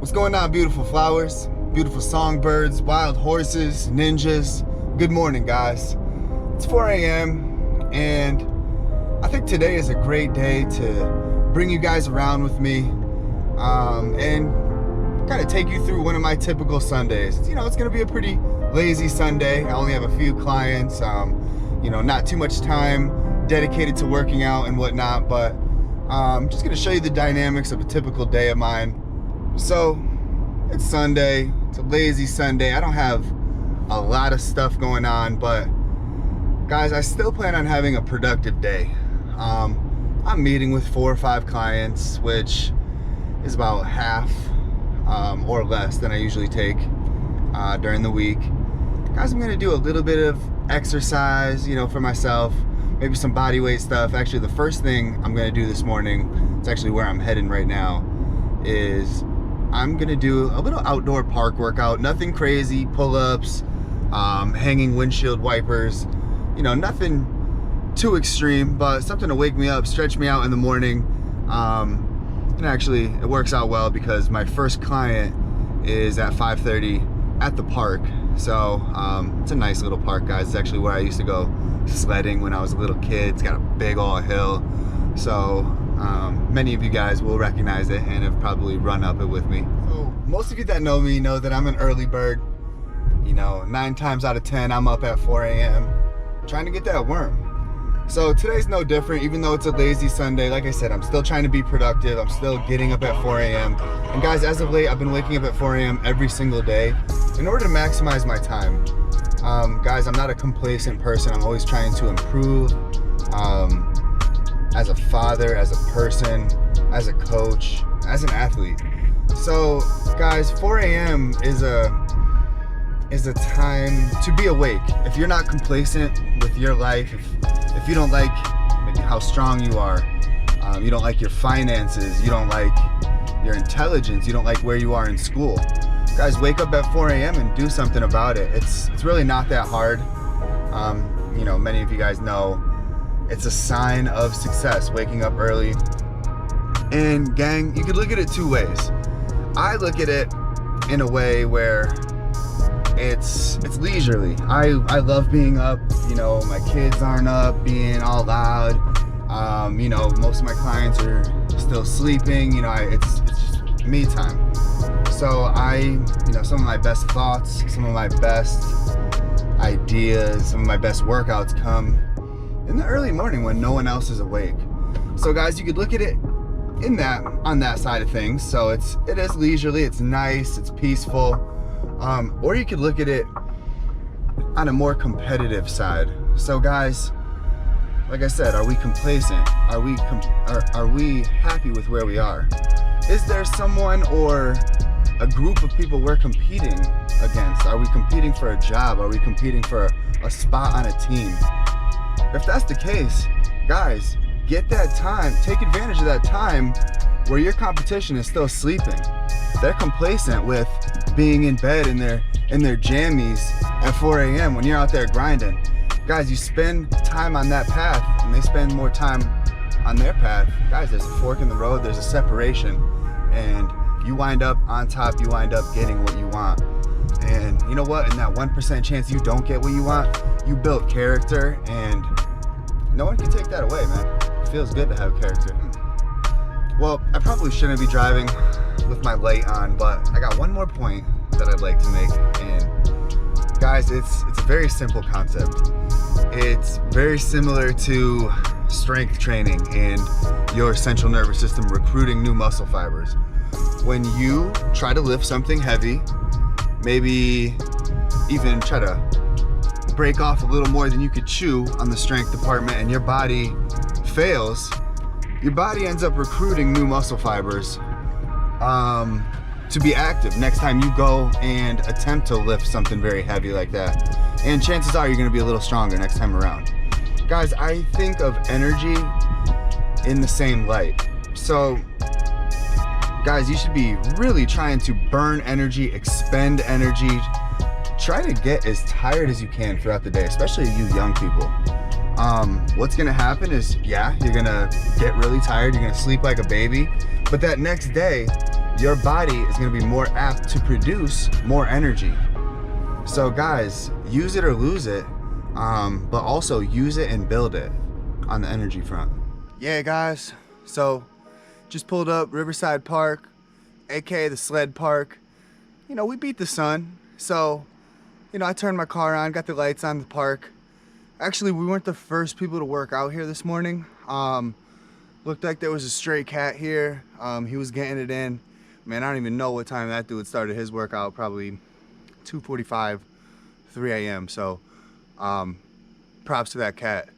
What's going on, beautiful flowers, beautiful songbirds, wild horses, ninjas? Good morning, guys. It's 4 a.m. and I think today is a great day to bring you guys around with me and kind of take you through one of my typical Sundays. You know, it's going to be a pretty lazy Sunday. I only have a few clients, not too much time dedicated to working out and whatnot, but I'm just going to show you the dynamics of a typical day of mine. So it's Sunday, it's a lazy Sunday. I don't have a lot of stuff going on, but guys, I still plan on having a productive day. I'm meeting with 4 or 5 clients, which is about half or less than I usually take during the week. Guys, I'm gonna do a little bit of exercise, for myself, maybe some body weight stuff. Actually, the first thing I'm gonna do this morning, it's actually where I'm heading right now, is I'm gonna do a little outdoor park workout. Nothing crazy, pull-ups, hanging windshield wipers, nothing too extreme, but something to wake me up, stretch me out in the morning. And actually, it works out well because my first client is at 5:30 at the park. So it's a nice little park, guys. It's actually where I used to go sledding when I was a little kid. It's got a big old hill. So many of you guys will recognize it and have probably run up it with me. So most of you that know me know that I'm an early bird. 9 times out of 10, I'm up at 4 a.m. trying to get that worm. So today's no different, even though it's a lazy Sunday. Like I said, I'm still trying to be productive. I'm still getting up at 4 a.m. And guys, as of late, I've been waking up at 4 a.m. every single day in order to maximize my time. Guys, I'm not a complacent person. I'm always trying to improve as a father, as a person, as a coach, as an athlete. So guys, 4 a.m. is a time to be awake. If you're not complacent with your life, if you don't like maybe how strong you are, you don't like your finances, you don't like your intelligence, you don't like where you are in school, guys, wake up at 4 a.m. and do something about it. It's really not that hard. Many of you guys know it's a sign of success, waking up early. And gang, you could look at it 2 ways. I look at it in a way where it's leisurely. I love being up. My kids aren't up being all loud. Most of my clients are still sleeping. It's just me time. So some of my best thoughts, some of my best ideas, some of my best workouts come in the early morning when no one else is awake. So guys, you could look at it on that side of things. So it is leisurely, it's nice, it's peaceful. Or you could look at it on a more competitive side. So guys, like I said, are we complacent? Are we happy with where we are? Is there someone or a group of people we're competing against? Are we competing for a job? Are we competing for a spot on a team? If that's the case, guys, get that time, take advantage of that time where your competition is still sleeping. They're complacent with being in bed in their jammies at 4 a.m. when you're out there grinding. Guys, you spend time on that path and they spend more time on their path. Guys, there's a fork in the road, there's a separation, and you wind up on top, you wind up getting what you want. And you know what? In that 1% chance you don't get what you want, you built character, and no one can take that away, man. It feels good to have character. Well, I probably shouldn't be driving with my light on, but I got one more point that I'd like to make. And guys, it's a very simple concept. It's very similar to strength training and your central nervous system recruiting new muscle fibers. When you try to lift something heavy, maybe even try to break off a little more than you could chew on the strength department, and your body fails, your body ends up recruiting new muscle fibers to be active next time you go and attempt to lift something very heavy like that. And chances are you're gonna be a little stronger next time around. Guys, I think of energy in the same light. So guys, you should be really trying to burn energy, expend energy. Try to get as tired as you can throughout the day, especially you young people. What's gonna happen is, yeah, you're gonna get really tired, you're gonna sleep like a baby, but that next day, your body is going to be more apt to produce more energy. So guys, use it or lose it, but also use it and build it on the energy front. Yeah guys, so just pulled up Riverside Park, aka the sled park. You know, we beat the sun, so you know, I turned my car on, got the lights on the park. Actually, we weren't the first people to work out here this morning. Looked like there was a stray cat here. He was getting it in. Man, I don't even know what time that dude started his workout, probably 2:45, 3 a.m. So props to that cat.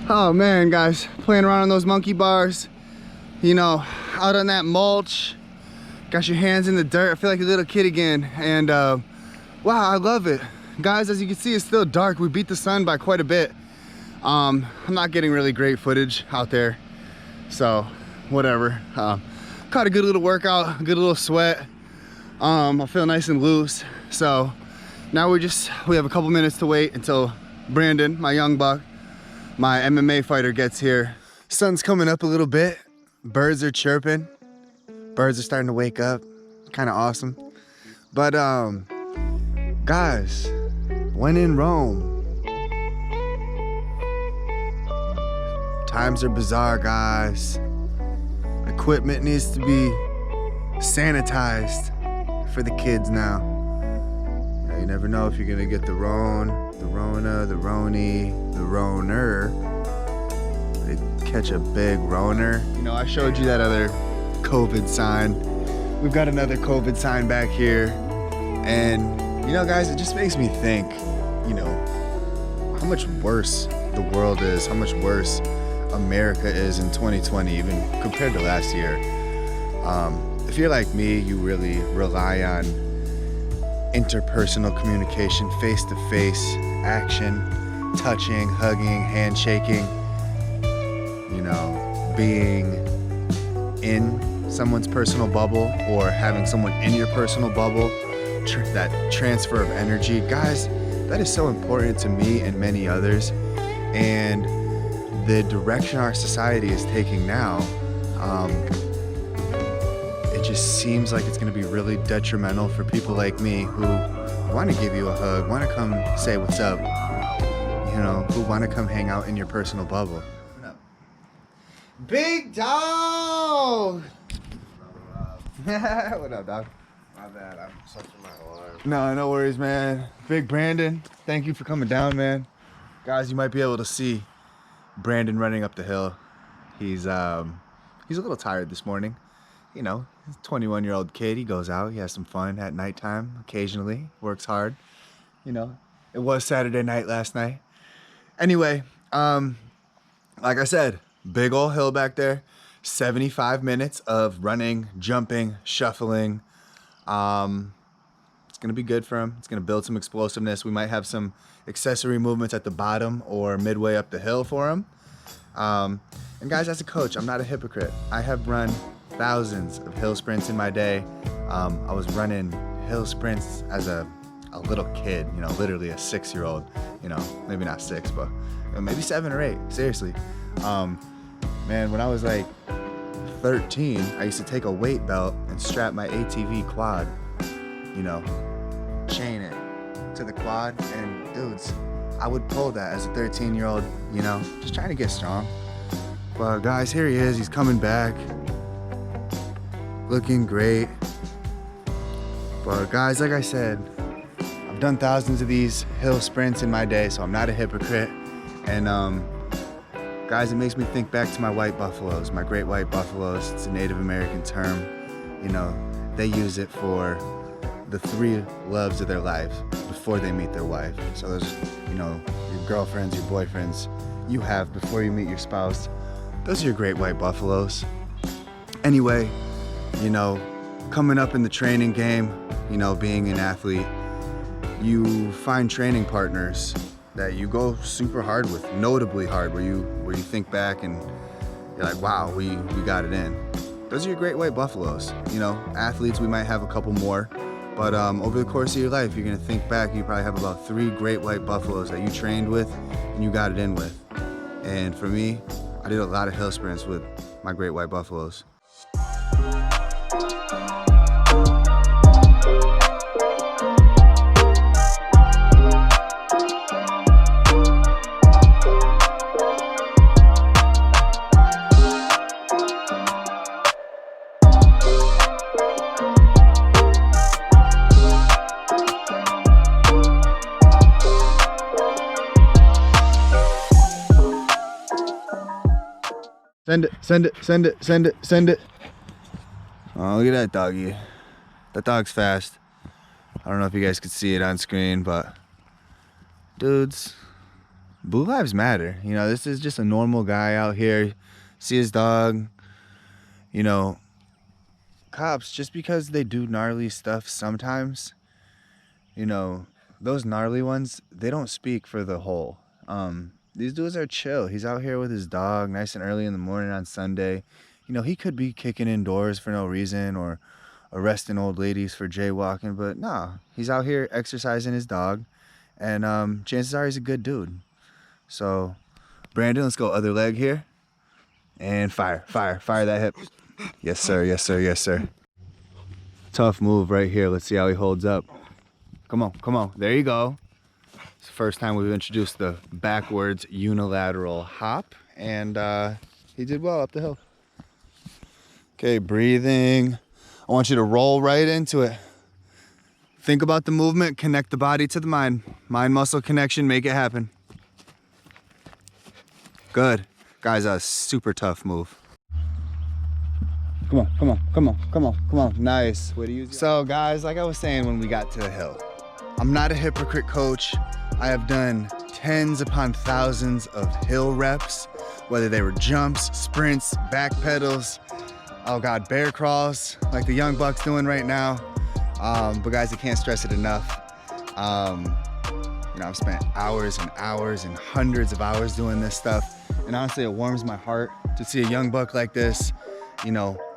Oh man, guys, playing around on those monkey bars, you know, out on that mulch, got your hands in the dirt. I feel like a little kid again, and wow, I love it. Guys, as you can see, it's still dark. We beat the sun by quite a bit. I'm not getting really great footage out there, so whatever. Caught a good little workout, a good little sweat. I feel nice and loose. So now we have a couple minutes to wait until Brandon, my young buck, my MMA fighter, gets here. Sun's coming up a little bit. Birds are chirping. Birds are starting to wake up. Kind of awesome. But guys, when in Rome, times are bizarre, guys. Equipment needs to be sanitized for the kids now. You never know if you're gonna get the Rona, the Roni, the Roner. They catch a big Roner. You know, I showed you that other COVID sign. We've got another COVID sign back here. And, you know, guys, it just makes me think, you know, how much worse the world is, how much worse America is in 2020, even compared to last year. If you're like me, you really rely on interpersonal communication, face-to-face action, touching, hugging, handshaking, you know, being in someone's personal bubble or having someone in your personal bubble, that transfer of energy. Guys, that is so important to me and many others. And the direction our society is taking now, it just seems like it's going to be really detrimental for people like me who want to give you a hug, want to come say what's up, you know, who want to come hang out in your personal bubble. What up? Big dog! What up, dog? My bad, I'm sucking my alarm. No worries, man. Big Brandon, thank you for coming down, man. Guys, you might be able to see Brandon running up the hill. He's a little tired this morning. You know, he's a 21-year-old kid. He goes out, he has some fun at nighttime occasionally, works hard. You know, it was Saturday night last night. Anyway, like I said, big old hill back there. 75 minutes of running, jumping, shuffling. It's gonna be good for him. It's gonna build some explosiveness. We might have some accessory movements at the bottom or midway up the hill for him. And guys, as a coach, I'm not a hypocrite. I have run thousands of hill sprints in my day. I was running hill sprints as a little kid, you know, literally a 6-year-old, you know, maybe not 6, but maybe 7 or 8, seriously. Man, when I was like 13, I used to take a weight belt and strap my ATV quad, you know, chain it to the quad, and dudes, I would pull that as a 13-year-old, you know, just trying to get strong. But guys, here he is, he's coming back, looking great. But guys, like I said, I've done thousands of these hill sprints in my day, so I'm not a hypocrite. And guys, it makes me think back to my white buffaloes, my great white buffaloes. It's a Native American term. You know, they use it for the 3 loves of their life before they meet their wife. So those, your girlfriends, your boyfriends you have before you meet your spouse. Those are your great white buffaloes. Anyway, coming up in the training game, being an athlete, you find training partners that you go super hard with, notably hard, where you think back and you're like, wow, we got it in. Those are your great white buffaloes. Athletes, we might have a couple more, but over the course of your life, you're gonna think back, you probably have about 3 great white buffaloes that you trained with and you got it in with. And for me, I did a lot of hill sprints with my great white buffaloes. Send it, send it, send it, send it, send it. Oh, look at that doggy. That dog's fast. I don't know if you guys could see it on screen, but dudes, blue lives matter. This is just a normal guy out here. See his dog. Cops, just because they do gnarly stuff sometimes, those gnarly ones, they don't speak for the whole. These dudes are chill. He's out here with his dog nice and early in the morning on Sunday. He could be kicking indoors for no reason or arresting old ladies for jaywalking, but no, he's out here exercising his dog, and chances are he's a good dude. So, Brandon, let's go other leg here. And fire that hip. Yes, sir, yes, sir, yes, sir. Tough move right here. Let's see how he holds up. Come on, there you go. It's the first time we've introduced the backwards unilateral hop, and he did well up the hill. Okay, breathing. I want you to roll right into it. Think about the movement, connect the body to the mind. Mind-muscle connection, make it happen. Good. Guys, a super tough move. Come on. Nice. Way to use it. So guys, like I was saying when we got to the hill, I'm not a hypocrite coach. I have done tens upon thousands of hill reps, whether they were jumps, sprints, back pedals, oh God, bear crawls, like the young bucks doing right now. But guys, I can't stress it enough. I've spent hours and hours and hundreds of hours doing this stuff. And honestly, it warms my heart to see a young buck like this,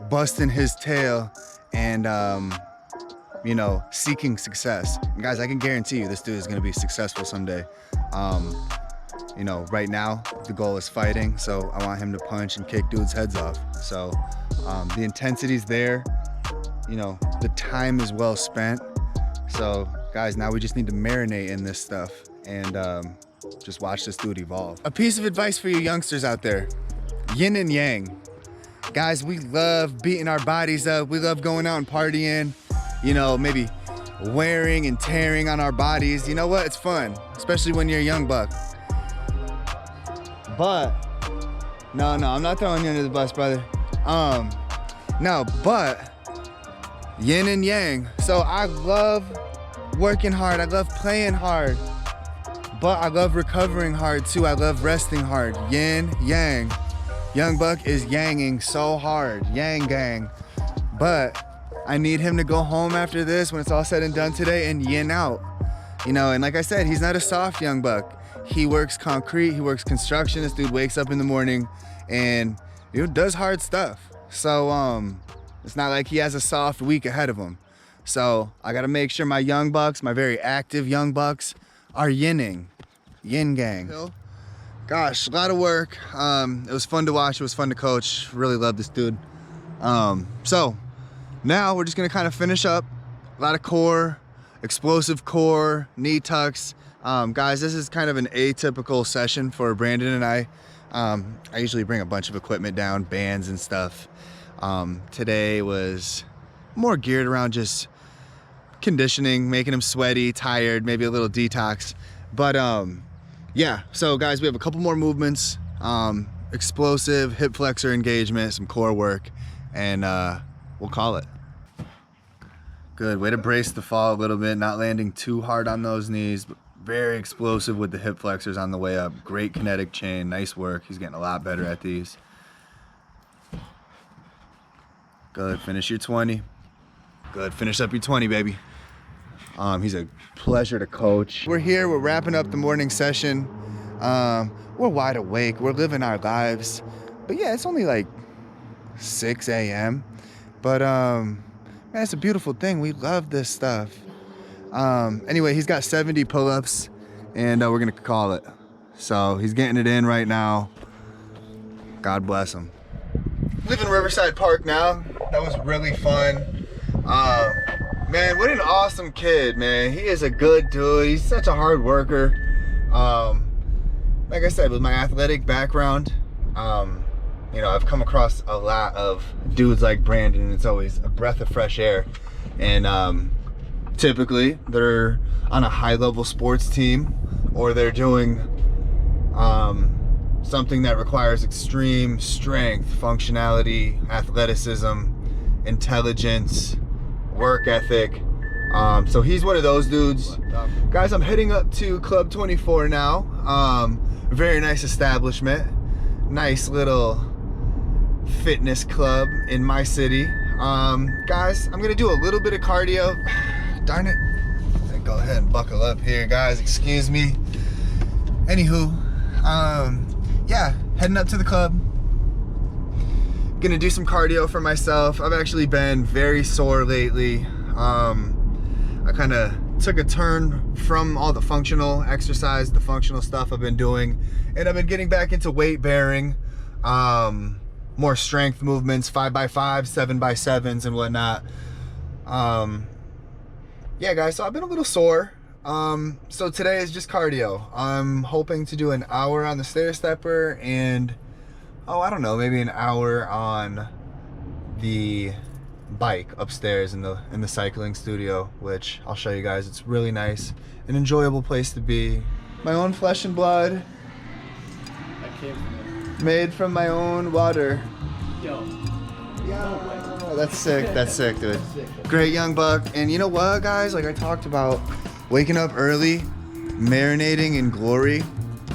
busting his tail and, seeking success. And guys, I can guarantee you this dude is gonna be successful someday. Right now, the goal is fighting, so I want him to punch and kick dudes' heads off. So the intensity's there, the time is well spent. So guys, now we just need to marinate in this stuff and just watch this dude evolve. A piece of advice for you youngsters out there, yin and yang. Guys, we love beating our bodies up. We love going out and partying, maybe wearing and tearing on our bodies. You know what? It's fun, especially when you're a young buck. But, no, I'm not throwing you under the bus, brother. No, but yin and yang. So I love working hard. I love playing hard. But I love recovering hard too. I love resting hard. Yin, yang. Young buck is yanging so hard. Yang gang. But I need him to go home after this when it's all said and done today and yin out. And like I said, he's not a soft young buck. He works concrete, he works construction. This dude wakes up in the morning and does hard stuff. So it's not like he has a soft week ahead of him. So I gotta make sure my young bucks, my very active young bucks, are yinning. Yin gang. Gosh, a lot of work. It was fun to watch, it was fun to coach. Really love this dude. So now we're just gonna kind of finish up. A lot of core, explosive core, knee tucks. Guys, this is kind of an atypical session for Brandon and I. I usually bring a bunch of equipment down, bands and stuff. Today was more geared around just conditioning, making him sweaty, tired, maybe a little detox. But yeah, so guys, we have a couple more movements, explosive hip flexor engagement, some core work, and we'll call it. Good. Way to brace the fall a little bit, not landing too hard on those knees, but very explosive with the hip flexors on the way up. Great kinetic chain. Nice work. He's getting a lot better at these. Good. Finish your 20. Good. Finish up your 20, baby. He's a pleasure to coach. We're here. We're wrapping up the morning session. We're wide awake. We're living our lives. But yeah, it's only like 6 a.m. But man, it's a beautiful thing. We love this stuff. Anyway, he's got 70 pull-ups, and we're gonna call it. So he's getting it in right now. God bless him. Live in Riverside Park now. That was really fun. Man, what an awesome kid, man. He is a good dude. He's such a hard worker. Like I said, with my athletic background, you know, I've come across a lot of dudes like Brandon, and it's always a breath of fresh air. And typically, they're on a high-level sports team, or they're doing something that requires extreme strength, functionality, athleticism, intelligence, work ethic. So he's one of those dudes. Guys, I'm heading up to Club 24 now. Very nice establishment. Nice little fitness club in my city. Guys, I'm gonna do a little bit of cardio. Darn it. Go ahead and buckle up here, guys. Excuse me. Anywho, yeah, heading up to the club. Gonna do some cardio for myself. I've actually been very sore lately. I kind of took a turn from all the functional exercise, the functional stuff I've been doing, and I've been getting back into weight bearing, more strength movements, 5x5s, 7x7s, and whatnot. Yeah, guys, so I've been a little sore. So today is just cardio. I'm hoping to do an hour on the stair stepper and, I don't know, maybe an hour on the bike upstairs in the cycling studio, which I'll show you guys. It's really nice, an enjoyable place to be. My own flesh and blood. I came from it. Made from my own water. Yo. Yeah, that's sick. That's sick, dude. Great young buck. And you know what, guys? Like I talked about, waking up early, marinating in glory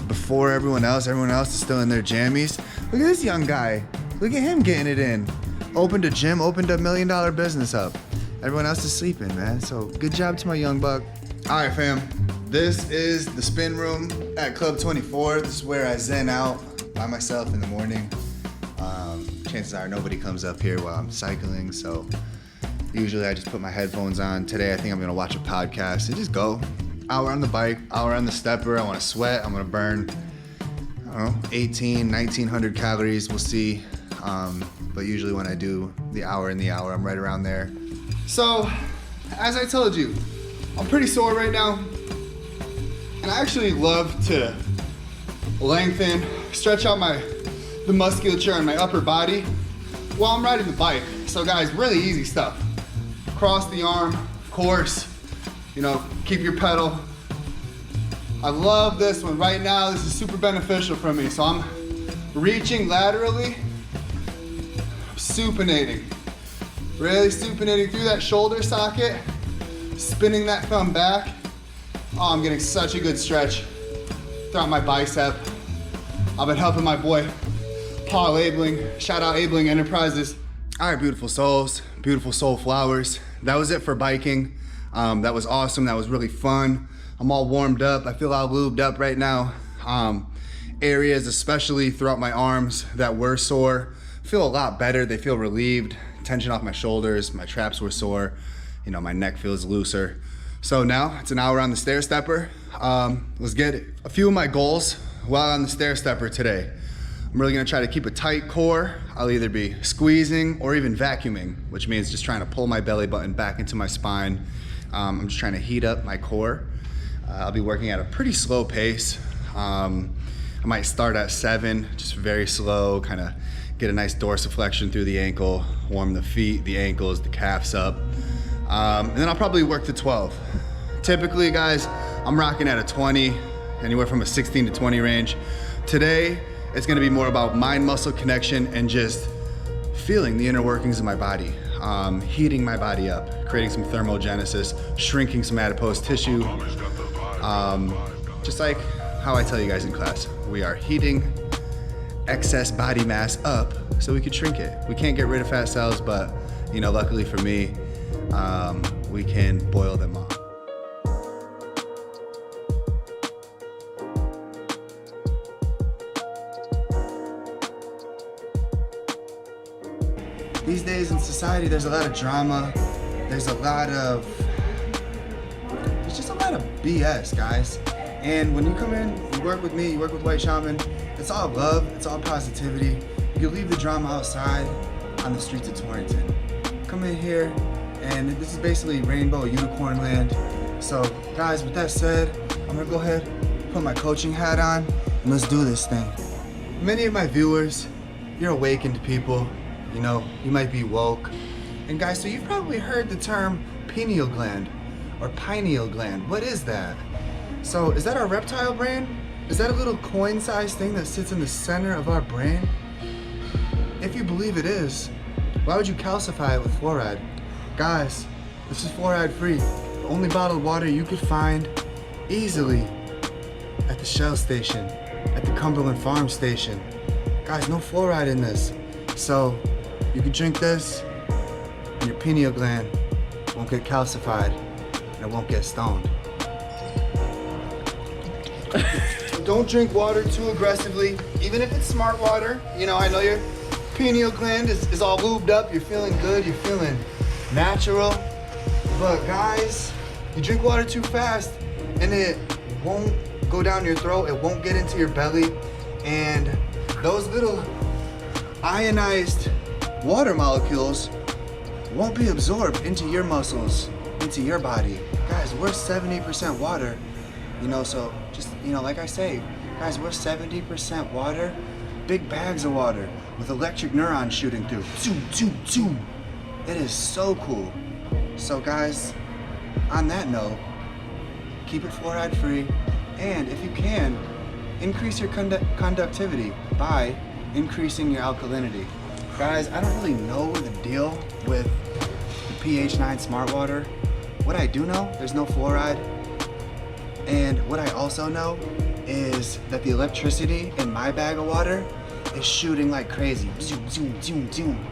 before everyone else. Everyone else is still in their jammies. Look at this young guy. Look at him getting it in. Opened a gym, opened a $1 million business up. Everyone else is sleeping, man. So good job to my young buck. All right, fam. This is the spin room at Club 24. This is where I zen out by myself in the morning. Chances are nobody comes up here while I'm cycling, so usually I just put my headphones on. Today I think I'm gonna watch a podcast and just go. Hour on the bike, hour on the stepper. I wanna sweat, I'm gonna burn, I don't know, 1900 calories, we'll see. But usually when I do the hour in the hour, I'm right around there. So, as I told you, I'm pretty sore right now. And I actually love to lengthen, stretch out the musculature in my upper body while I'm riding the bike. So guys, really easy stuff. Cross the arm, of course, you know, keep your pedal. I love this one. Right now, this is super beneficial for me. So I'm reaching laterally, supinating. Really supinating through that shoulder socket, spinning that thumb back. Oh, I'm getting such a good stretch throughout my bicep. I've been helping my boy, Paul Abling. Shout out Abling Enterprises. All right, beautiful souls, beautiful soul flowers. That was it for biking. That was awesome. That was really fun. I'm all warmed up. I feel all lubed up right now. Areas, especially throughout my arms that were sore, feel a lot better. They feel relieved. Tension off my shoulders. My traps were sore. You know, my neck feels looser. So now it's an hour on the stair stepper. Let's get it. A few of my goals while on the stair stepper today. I'm really gonna try to keep a tight core. I'll either be squeezing or even vacuuming, which means just trying to pull my belly button back into my spine. I'm just trying to heat up my core. I'll be working at a pretty slow pace. I might start at 7, just very slow, kind of get a nice dorsiflexion through the ankle, warm the feet, the ankles, the calves up. And then I'll probably work to 12. Typically, guys, I'm rocking at a 20, anywhere from a 16 to 20 range. Today, it's gonna be more about mind-muscle connection and just feeling the inner workings of my body. heating my body up, creating some thermogenesis, shrinking some adipose tissue. Just like how I tell you guys in class, we are heating excess body mass up so we could shrink it. We can't get rid of fat cells, but you know, luckily for me, we can boil them off. These days in society, there's a lot of drama. There's just a lot of BS, guys. And when you come in, you work with me, you work with White Shaman, it's all love, it's all positivity. You can leave the drama outside on the streets of Torrington. Come in here, and this is basically rainbow unicorn land. So guys, with that said, I'm gonna go ahead, put my coaching hat on, and let's do this thing. Many of my viewers, you're awakened people. You know, you might be woke. And guys, so you've probably heard the term pineal gland or pineal gland. What is that? So is that our reptile brain? Is that a little coin-sized thing that sits in the center of our brain? If you believe it is, why would you calcify it with fluoride? Guys, this is fluoride free. The only bottled water you could find easily at the Shell station, at the Cumberland Farm station. Guys, no fluoride in this. So you can drink this and your pineal gland won't get calcified and it won't get stoned. Don't drink water too aggressively, even if it's smart water. You know, I know your pineal gland is all lubed up, you're feeling good, you're feeling natural. But guys, you drink water too fast and it won't go down your throat, it won't get into your belly, and those little ionized water molecules won't be absorbed into your muscles, into your body. Guys, we're 70% water, you know, so just, you know, like I say, guys, we're 70% water, big bags of water with electric neurons shooting through. Zoom, zoom, zoom. It is so cool. So guys, on that note, keep it fluoride free, and if you can, increase your conductivity by increasing your alkalinity. Guys, I don't really know the deal with the pH 9 smart water. What I do know, there's no fluoride. And what I also know is that the electricity in my bag of water is shooting like crazy. Zoom, zoom, zoom, zoom.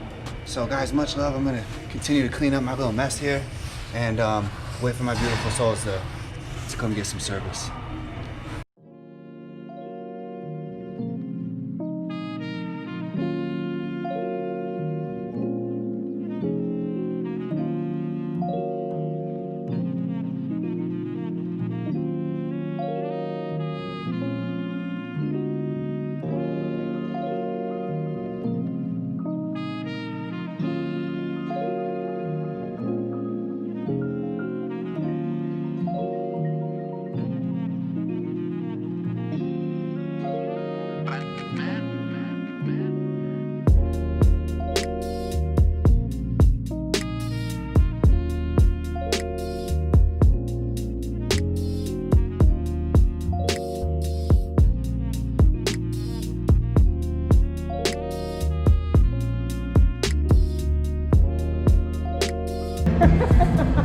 So guys, much love. I'm gonna continue to clean up my little mess here and wait for my beautiful souls to come get some service.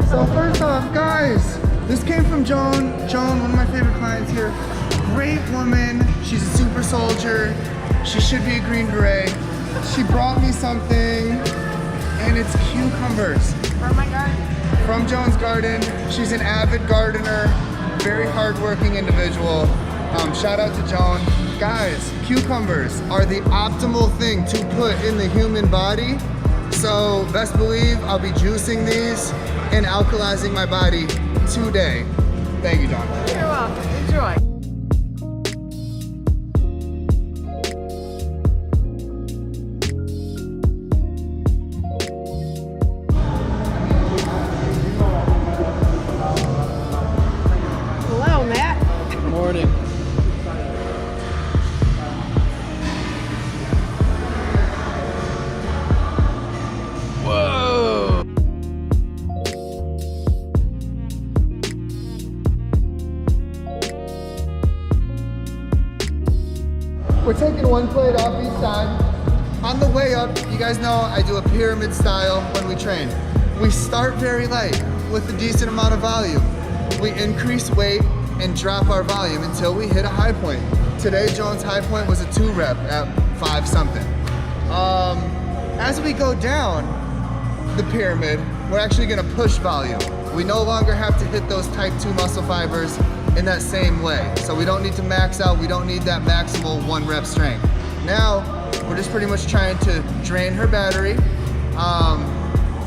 So first off, guys, this came from Joan. Joan, one of my favorite clients here. Great woman. She's a super soldier. She should be a Green Beret. She brought me something, and it's cucumbers. From my garden. From Joan's garden. She's an avid gardener, very hardworking individual. Shout out to Joan. Guys, cucumbers are the optimal thing to put in the human body. So best believe I'll be juicing these and alkalizing my body today. Thank you, John. You're welcome. Enjoy. Hello, Matt. Good morning. Whoa! We're taking one plate off each side. on the way up, you guys know I do a pyramid style when we train. We start very light with a decent amount of volume. We increase weight and drop our volume until we hit a high point. Today, Joan's high point was a 2 rep at 5 something. As we go down the pyramid, we're actually gonna push volume. We no longer have to hit those type 2 muscle fibers in that same way. So we don't need to max out, we don't need that maximal 1 rep strength. Now, we're just pretty much trying to drain her battery,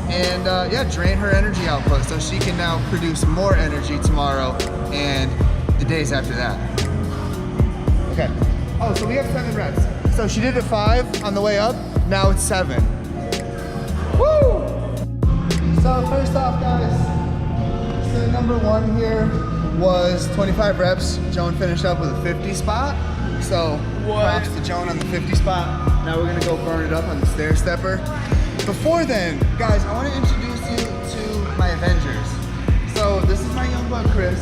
yeah, drain her energy output so she can now produce more energy tomorrow and the days after that. Okay. Oh, so we have 7 reps. So she did it 5 on the way up, now it's 7. Woo! So first off, guys, so number 1 here was 25 reps. Joan finished up with a 50 spot. So props to Joan on the 50 spot. Now we're gonna go burn it up on the stair stepper. Before then, guys, I wanna introduce you to my Avengers. So this is my young buck, Chris.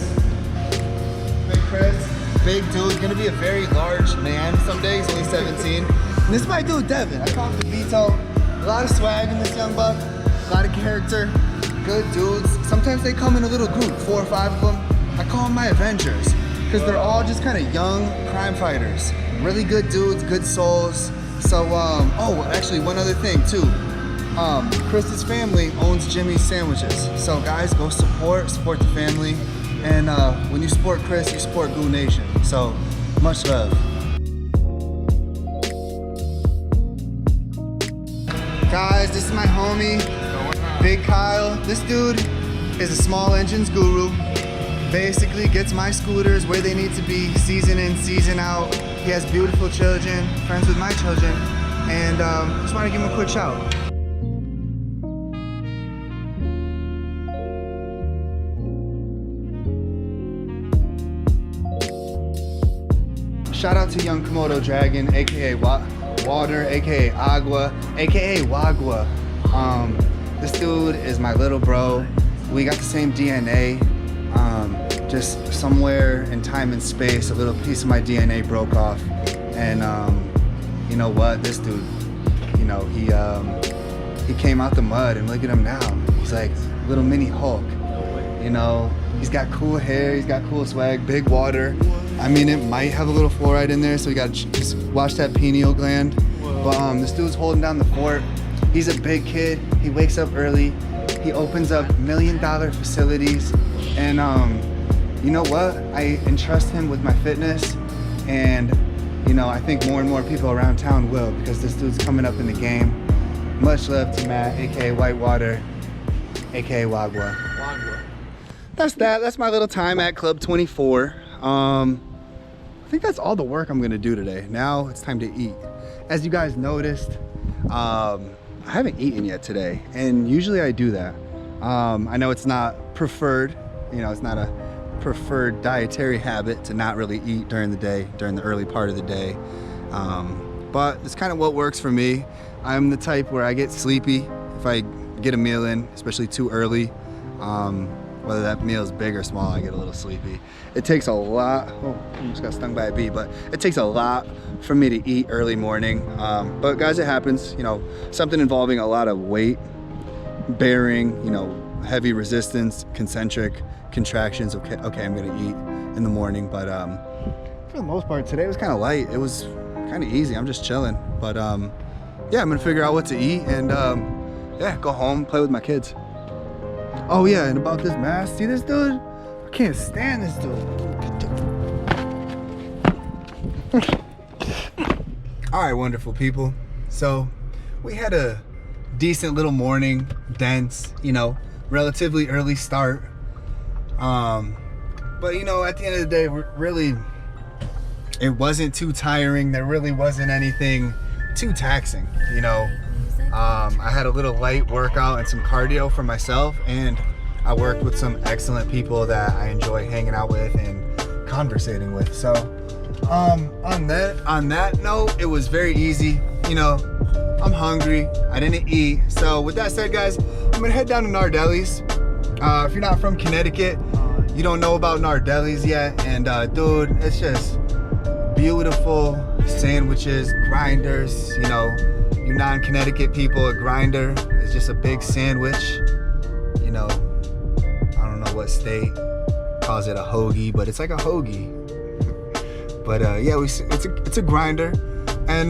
Big Chris, big dude, gonna be a very large man someday. He's only 17. And this is my dude, Devin. I call him the Vito. A lot of swag in this young buck, a lot of character, good dudes. Sometimes they come in a little group, 4 or 5 of them. I call them my Avengers because they're all just kind of young crime fighters. Really good dudes, good souls. So, oh, actually one other thing too. Chris's family owns Jimmy's Sandwiches. So guys, go support the family. And when you support Chris, you support Goo Nation. So, much love. Guys, this is my homie, Big Kyle. This dude is a small engines guru. Basically gets my scooters where they need to be, season in, season out. He has beautiful children, friends with my children, and just want to give him a quick shout. Shout out to young Komodo Dragon, aka Water, aka Agua, aka Wagwa. This dude is my little bro. We got the same DNA. Just somewhere in time and space, a little piece of my DNA broke off. And you know what? This dude, you know, he came out the mud and look at him now. He's like little mini Hulk. You know, he's got cool hair, he's got cool swag, big water. I mean, it might have a little fluoride in there, so you gotta just watch that pineal gland. But this dude's holding down the fort. He's a big kid, he wakes up early, he opens up $1 million facilities, and you know what? I entrust him with my fitness, and you know, I think more and more people around town will, because this dude's coming up in the game. Much love to Matt, aka Whitewater, aka Wagwa. That's my little time at Club 24. I think that's all the work I'm gonna do today. Now it's time to eat. As you guys noticed, I haven't eaten yet today, and usually I do that. I know it's not preferred, you know, it's not a preferred dietary habit to not really eat during the day, during the early part of the day. But it's kind of what works for me. I'm the type where I get sleepy if I get a meal in, especially too early. Whether that meal is big or small, I get a little sleepy. It takes a lot, oh, almost got stung by a bee, but it takes a lot for me to eat early morning. But guys, it happens, you know, something involving a lot of weight bearing, you know, heavy resistance, concentric contractions. Okay, I'm gonna eat in the morning, but for the most part, today was kind of light. It was kind of easy. I'm just chilling, but yeah, I'm gonna figure out what to eat and yeah, go home, play with my kids. Oh yeah, and about this mask, see this dude? I can't stand this dude. All right, wonderful people. So we had a decent little morning, dense, you know, relatively early start. But you know, at the end of the day, really, it wasn't too tiring. There really wasn't anything too taxing, you know. I had a little light workout and some cardio for myself, and I worked with some excellent people that I enjoy hanging out with and conversating with. So on that note, it was very easy. You know, I'm hungry, I didn't eat. So with that said, guys, I'm gonna head down to Nardelli's. If you're not from Connecticut, you don't know about Nardelli's yet, and dude, it's just beautiful sandwiches, grinders, you know. you non-Connecticut people, a grinder is just a big sandwich. You know, I don't know what state calls it a hoagie, but it's like a hoagie. But yeah, it's a grinder. And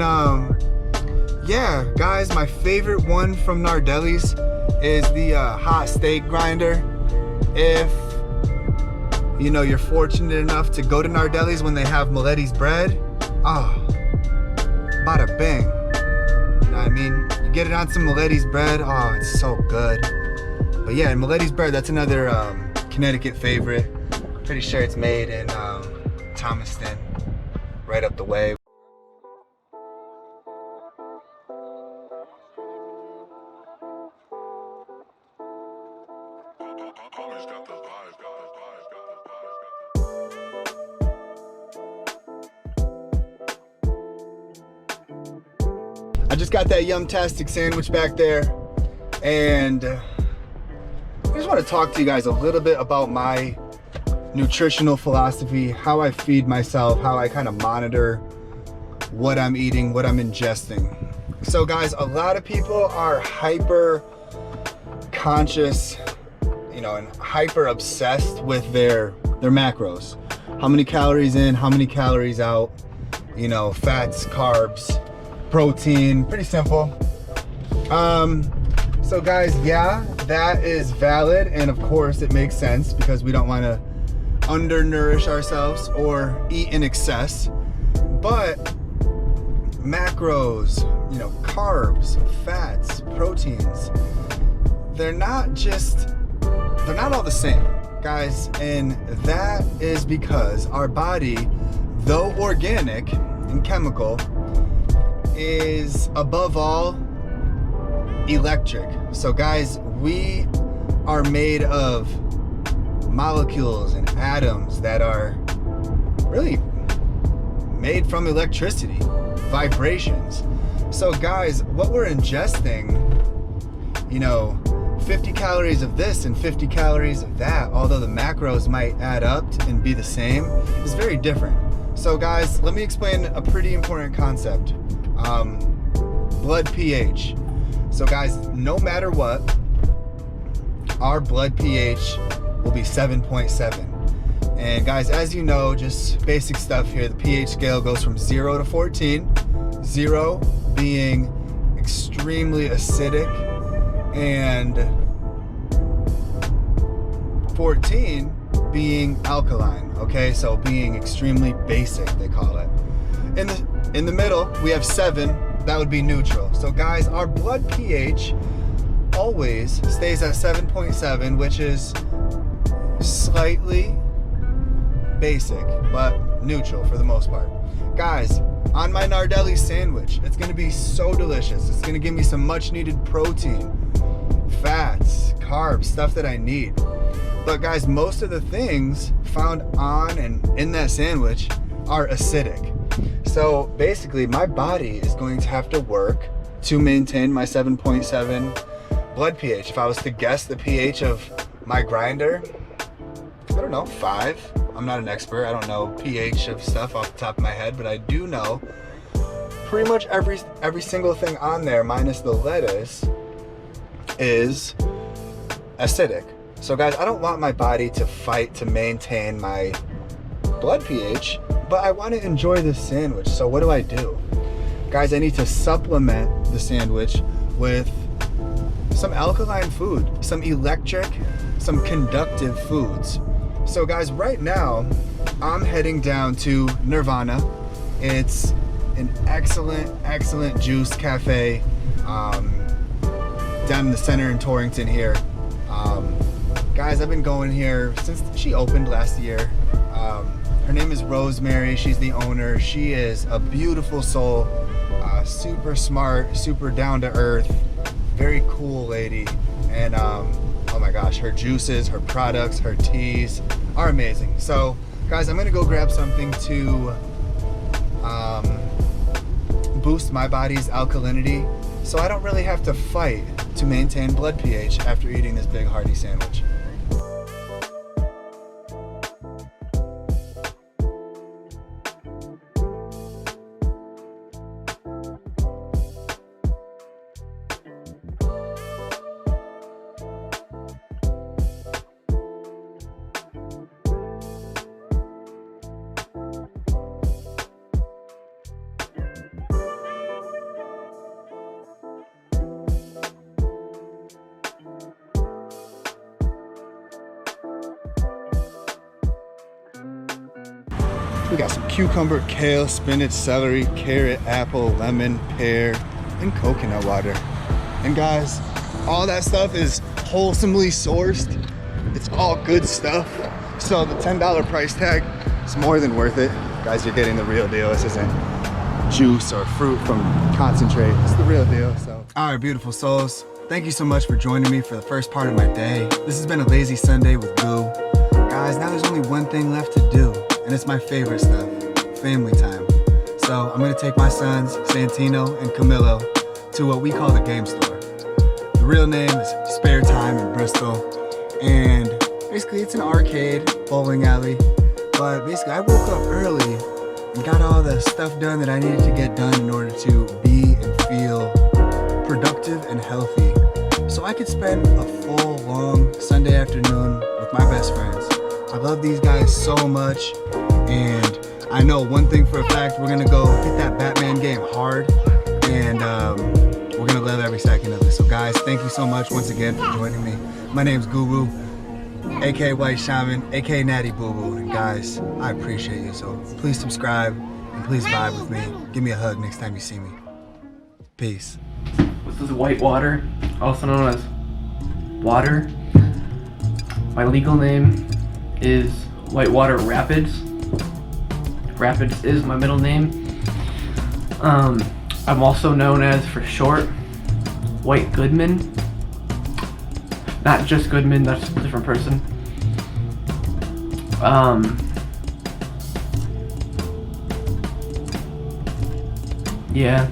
yeah, guys, my favorite one from Nardelli's is the hot steak grinder. If you know you're fortunate enough to go to Nardelli's when they have Miletti's bread, bada bang. You know what I mean? You get it on some Miletti's bread, oh, it's so good. But yeah, Miletti's bread, that's another Connecticut favorite. Pretty sure it's made in Thomaston, right up the way. I just got that Yum-tastic sandwich back there, and I just want to talk to you guys a little bit about my nutritional philosophy, how I feed myself, how I kind of monitor what I'm eating, what I'm ingesting. So guys, a lot of people are hyper conscious, you know, and hyper obsessed with their macros. How many calories in, how many calories out, you know, fats, carbs, protein, pretty simple. So guys, yeah, that is valid, and of course it makes sense because we don't want to undernourish ourselves or eat in excess. But macros, you know, carbs, fats, proteins, they're not all the same, guys, and that is because our body, though organic and chemical, is above all electric. So guys, we are made of molecules and atoms that are really made from electricity, vibrations. So guys, what we're ingesting, you know, 50 calories of this and 50 calories of that, although the macros might add up and be the same, is very different. So guys, let me explain a pretty important concept. Blood pH. So guys, no matter what, our blood pH will be 7.7. And guys, as you know, just basic stuff here, the pH scale goes from 0 to 14. 0 being extremely acidic and 14 being alkaline, okay? So being extremely basic, they call it. In the middle, we have 7, that would be neutral. So guys, our blood pH always stays at 7.7, which is slightly basic, but neutral for the most part. Guys, on my Nardelli sandwich, it's gonna be so delicious. It's gonna give me some much needed protein, fats, carbs, stuff that I need. But guys, most of the things found on and in that sandwich are acidic. So basically, my body is going to have to work to maintain my 7.7 blood pH. If I was to guess the pH of my grinder, I don't know, 5. I'm not an expert. I don't know pH of stuff off the top of my head, but I do know pretty much every single thing on there, minus the lettuce, is acidic. So guys, I don't want my body to fight to maintain my blood pH, but I want to enjoy this sandwich. So what do? Guys, I need to supplement the sandwich with some alkaline food, some electric, some conductive foods. So guys, right now, I'm heading down to Nirvana. It's an excellent juice cafe down in the center in Torrington here. Guys, I've been going here since she opened last year. Her name is Rosemary. She's the owner. She is a beautiful soul, super smart, super down to earth, very cool lady. And oh my gosh, her juices, her products, her teas are amazing. So guys, I'm gonna go grab something to boost my body's alkalinity so I don't really have to fight to maintain blood pH after eating this big hearty sandwich. We got some cucumber, kale, spinach, celery, carrot, apple, lemon, pear, and coconut water. And guys, all that stuff is wholesomely sourced. It's all good stuff. So the $10 price tag is more than worth it. Guys, you're getting the real deal. This isn't juice or fruit from concentrate. It's the real deal. So, all right, beautiful souls. Thank you so much for joining me for the first part of my day. This has been a lazy Sunday with Goo. Guys, now there's only one thing left to do, and it's my favorite stuff, family time. So I'm gonna take my sons, Santino and Camilo, to what we call the game store. The real name is Spare Time in Bristol, and basically it's an arcade, bowling alley, but basically I woke up early and got all the stuff done that I needed to get done in order to be and feel productive and healthy, so I could spend a full, long Sunday afternoon with my best friends. I love these guys so much, and I know one thing for a fact: we're gonna go hit that Batman game hard, and we're gonna love every second of it. So guys, thank you so much once again for joining me. My name's Guru, aka White Shaman, aka Natty Boo Boo, and guys, I appreciate you. So please subscribe and please vibe with me. Give me a hug next time you see me. Peace. This is white water, also known as water. My legal name is Whitewater Rapids. Rapids is my middle name. I'm also known as, for short, White Goodman. Not just Goodman, that's a different person. Yeah.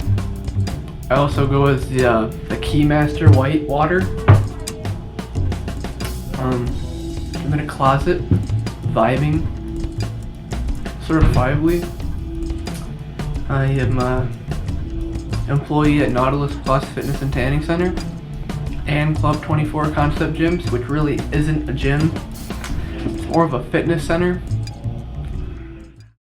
I also go as the Keymaster Whitewater. I'm in a closet, vibing, certifiably. I am an employee at Nautilus Plus Fitness and Tanning Center and Club 24 Concept Gyms, which really isn't a gym. It's more of a fitness center